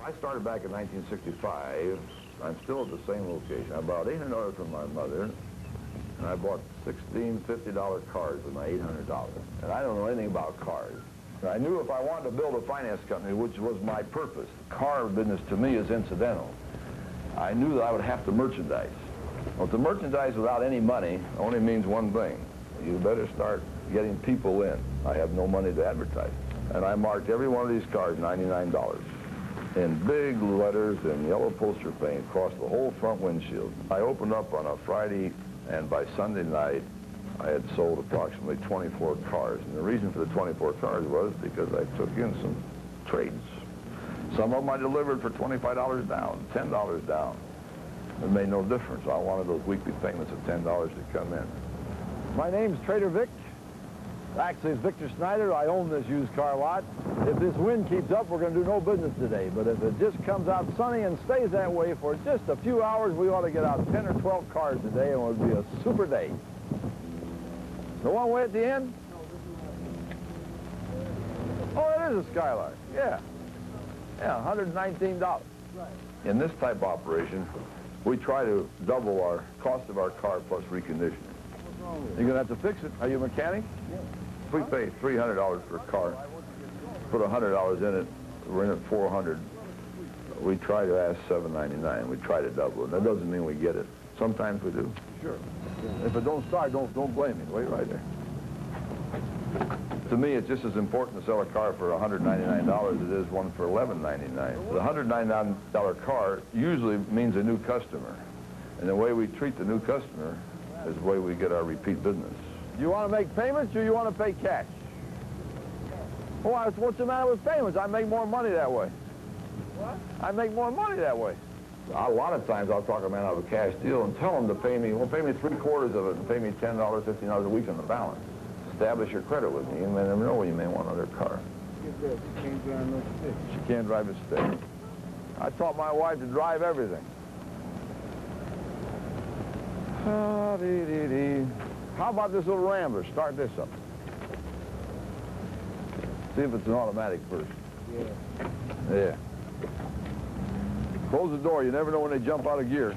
I started back in 1965. I'm still at the same location. I borrowed $800 from my mother, and I bought 16 $50 cars with my $800. And I don't know anything about cars. I knew if I wanted to build a finance company, which was my purpose, car business to me is incidental. I knew that I would have to merchandise. Well, to merchandise without any money only means one thing. You better start getting people in. I have no money to advertise. And I marked every one of these cars $99 in big letters in yellow poster paint across the whole front windshield. I opened up on a Friday, and by Sunday night, I had sold approximately 24 cars. And the reason for the 24 cars was because I took in some trades. Some of them I delivered for $25 down, $10 down. It made no difference. I wanted those weekly payments of $10 to come in. My name's Trader Vic. Actually, it's Victor Snyder. I own this used car lot. If this wind keeps up, we're going to do no business today. But if it just comes out sunny and stays that way for just a few hours, we ought to get out 10 or 12 cars today, and it would be a super day. The one way at the end? Oh, it is a Skylark. Yeah. Yeah, $119. Right. In this type of operation, we try to double our cost of our car plus reconditioning. You're going to have to fix it. Are you a mechanic? Yeah. If we pay $300 for a car, put $100 in it, we're in at $400. We try to ask $799. We try to double it. That doesn't mean we get it. Sometimes we do. Sure. If it don't start, don't blame me. Wait right there. To me, it's just as important to sell a car for $199 as it is one for $11.99. The $199 car usually means a new customer. And the way we treat the new customer is the way we get our repeat business. You want to make payments or you want to pay cash? Well, what's the matter with payments? I make more money that way. What? I make more money that way. A lot of times I'll talk a man out of a cash deal and tell him to pay me, well, pay me 3/4 of it and pay me $10, $15 a week on the balance. Establish your credit with me. You may never know when you may want another car. She can't drive no stick. She can't drive a stick. I taught my wife to drive everything. How about this little Rambler? Start this up. See if it's an automatic first. Yeah. Yeah. Close the door. You never know when they jump out of gear.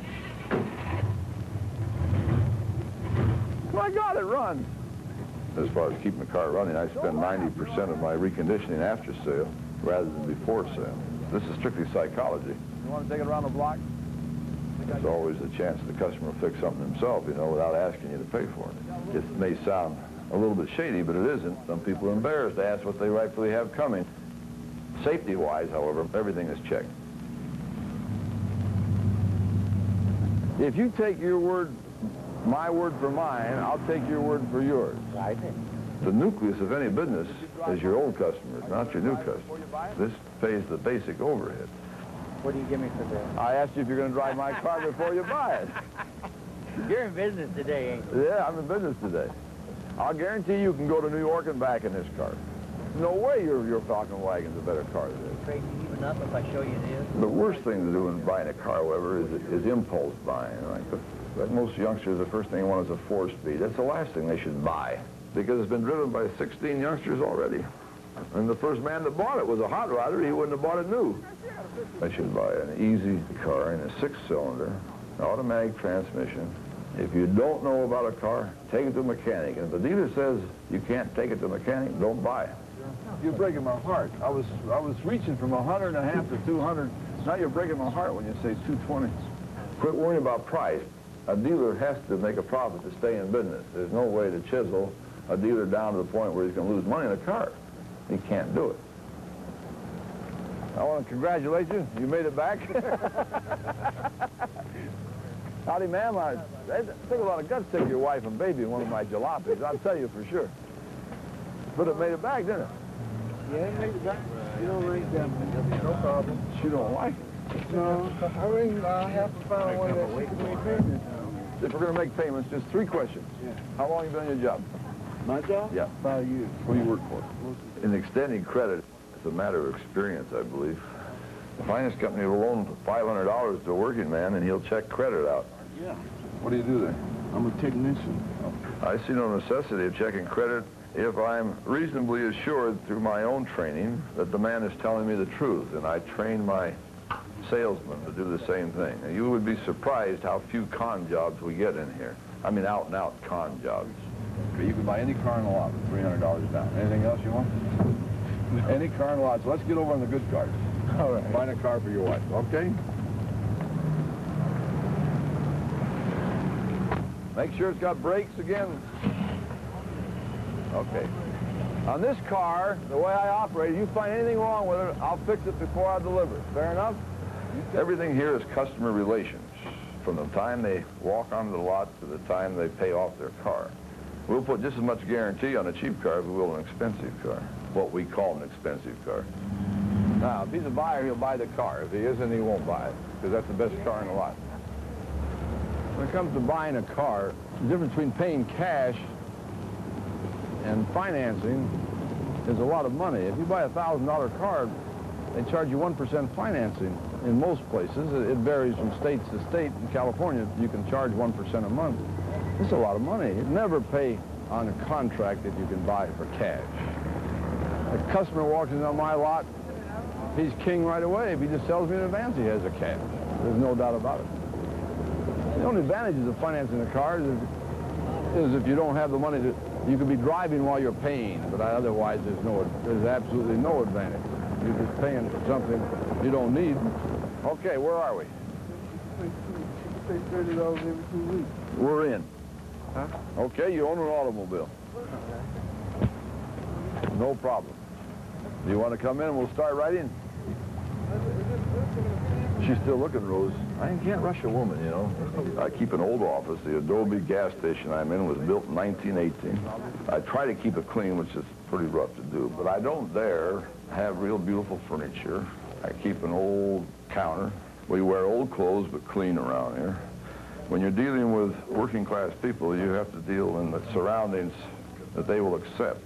My God, it runs. As far as keeping the car running, I spend 90% of my reconditioning after sale rather than before sale. This is strictly psychology. You want to take it around the block? There's always a chance the customer will fix something himself, you know, without asking you to pay for it. It may sound a little bit shady, but it isn't. Some people are embarrassed to ask what they rightfully have coming. Safety-wise, however, everything is checked. If you take your word, my word for mine, I'll take your word for yours. Right. The nucleus of any business is your old customers, not your new customers. This pays the basic overhead. What do you give me for that? I asked you if you're going to drive my car before you buy it. You're in business today, ain't you? Yeah, I'm in business today. I'll guarantee you can go to New York and back in this car. No way your Falcon Wagon's a better car than this. Afraid to even up if I show you this? The worst thing to do in buying a car, however, is impulse buying. Like most youngsters, the first thing they want is a 4-speed. That's the last thing they should buy because it's been driven by 16 youngsters already. And the first man that bought it was a hot rodder. He wouldn't have bought it new. I should buy an easy car in a 6-cylinder, automatic transmission. If you don't know about a car, take it to a mechanic. And if the dealer says you can't take it to a mechanic, don't buy it. You're breaking my heart. I was reaching from 100.5 to 200. Now you're breaking my heart when you say 220. Quit worrying about price. A dealer has to make a profit to stay in business. There's no way to chisel a dealer down to the point where he's going to lose money in a car. He can't do it. I want to congratulate you. You made it back. Howdy, ma'am. I took a lot of guts to take your wife and baby in one of my jalopies. I'll tell you for sure. But it made it back, didn't it? Yeah, it made it back. You don't ring them. No problem. She don't like it. No, I ring half a pound one that she can make payments. If we're going to make payments, just 3 questions. Yeah. How long have you been on your job? My job? Yeah. 5 years. Who do you work for? In extending credit, it's a matter of experience, I believe. The finance company will loan $500 to a working man, and he'll check credit out. Yeah. What do you do there? I'm a technician. I see no necessity of checking credit if I'm reasonably assured through my own training that the man is telling me the truth, and I train my salesmen to do the same thing. And you would be surprised how few con jobs we get in here. I mean, out-and-out con jobs. You can buy any car in the lot for $300 down. Anything else you want? No. Any car in the lot. So let's get over on the good cars. All right. Find a car for your wife, okay? Make sure it's got brakes again. Okay. On this car, the way I operate, if you find anything wrong with it, I'll fix it before I deliver it. Fair enough? Everything here is customer relations, from the time they walk onto the lot to the time they pay off their car. We'll put just as much guarantee on a cheap car as we will an expensive car, what we call an expensive car. Now, if he's a buyer, he'll buy the car. If he isn't, he won't buy it, because that's the best car in the lot. When it comes to buying a car, the difference between paying cash and financing is a lot of money. If you buy a $1,000 car, they charge you 1% financing in most places. It varies from state to state. In California, you can charge 1% a month. It's a lot of money. You'd never pay on a contract that you can buy for cash. A customer walks in on my lot, he's king right away. If he just tells me in advance, he has a cash. There's no doubt about it. The only advantages of financing a car is if you don't have the money to, you could be driving while you're paying, but otherwise there's absolutely no advantage. You're just paying for something you don't need. Okay, where are we? You pay $30 every 2 weeks. We're in. Huh? Okay, you own an automobile. No problem. Do you want to come in and we'll start right in? She's still looking, Rose. I can't rush a woman, you know. I keep an old office. The Adobe gas station I'm in was built in 1918. I try to keep it clean, which is pretty rough to do, but I don't dare have real beautiful furniture. I keep an old counter. We wear old clothes, but clean around here. When you're dealing with working class people, you have to deal in the surroundings that they will accept.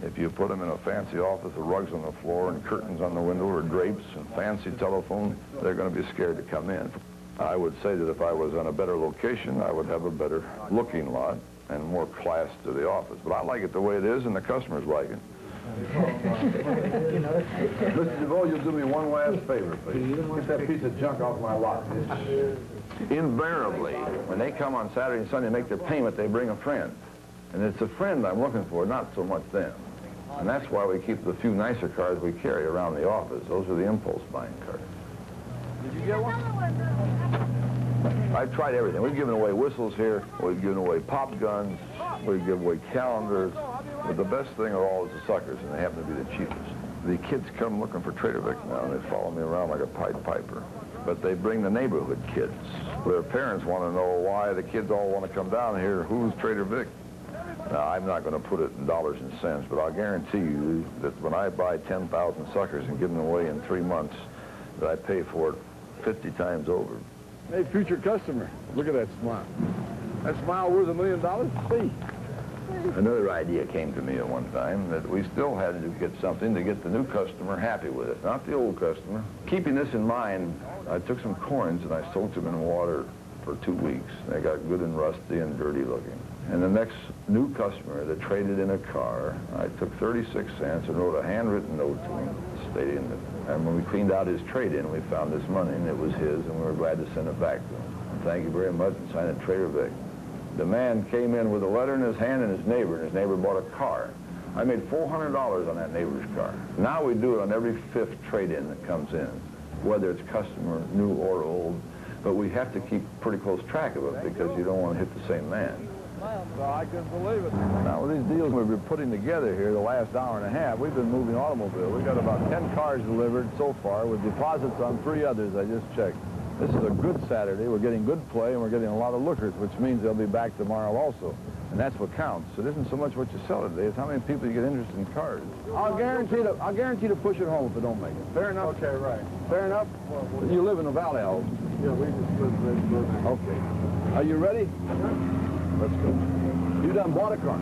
If you put them in a fancy office with rugs on the floor and curtains on the window or drapes and fancy telephone, they're going to be scared to come in. I would say that if I was on a better location, I would have a better looking lot and more class to the office. But I like it the way it is, and the customers like it. Mr. DeVoe, you'll do me one last favor, please. Get that piece of junk off my lot. Invariably, when they come on Saturday and Sunday and make their payment, they bring a friend. And it's a friend I'm looking for, not so much them. And that's why we keep the few nicer cars we carry around the office. Those are the impulse buying cars. Did you get one? I've tried everything. We've given away whistles here. We've given away pop guns. We've given away calendars. But the best thing of all is the suckers, and they happen to be the cheapest. The kids come looking for Trader Vic now, and they follow me around like a Pied Piper. But they bring the neighborhood kids. Their parents want to know why the kids all want to come down here. Who's Trader Vic? Now, I'm not going to put it in dollars and cents, but I'll guarantee you that when I buy 10,000 suckers and give them away in 3 months, that I pay for it 50 times over. Hey, future customer, look at that smile. That smile worth $1 million? See? Another idea came to me at one time that we still had to get something to get the new customer happy with it, not the old customer. Keeping this in mind, I took some coins and I soaked them in water for 2 weeks. They got good and rusty and dirty looking. And the next new customer that traded in a car, I took 36 cents and wrote a handwritten note to him stating that. And when we cleaned out his trade-in, we found this money, and it was his, and we were glad to send it back to him. And thank you very much, and sign it Trader Vic. The man came in with a letter in his hand and his neighbor bought a car. I made $400 on that neighbor's car. Now we do it on every 5th trade-in that comes in, whether it's customer, new or old. But we have to keep pretty close track of it because you don't want to hit the same man. So I couldn't believe it. Now, with these deals we've been putting together here the last hour and a half, we've been moving automobiles. We've got about 10 cars delivered so far with deposits on 3 others I just checked. This is a good Saturday. We're getting good play, and we're getting a lot of lookers, which means they'll be back tomorrow also. And that's what counts. It isn't so much what you sell today, it's how many people you get interested in cars. I'll guarantee to push it home if it don't make it. Fair enough? Okay, right. Fair enough? You live in the valley, I hope. Yeah, we just live right. Okay. Are you ready? Let's go. You done bought a car.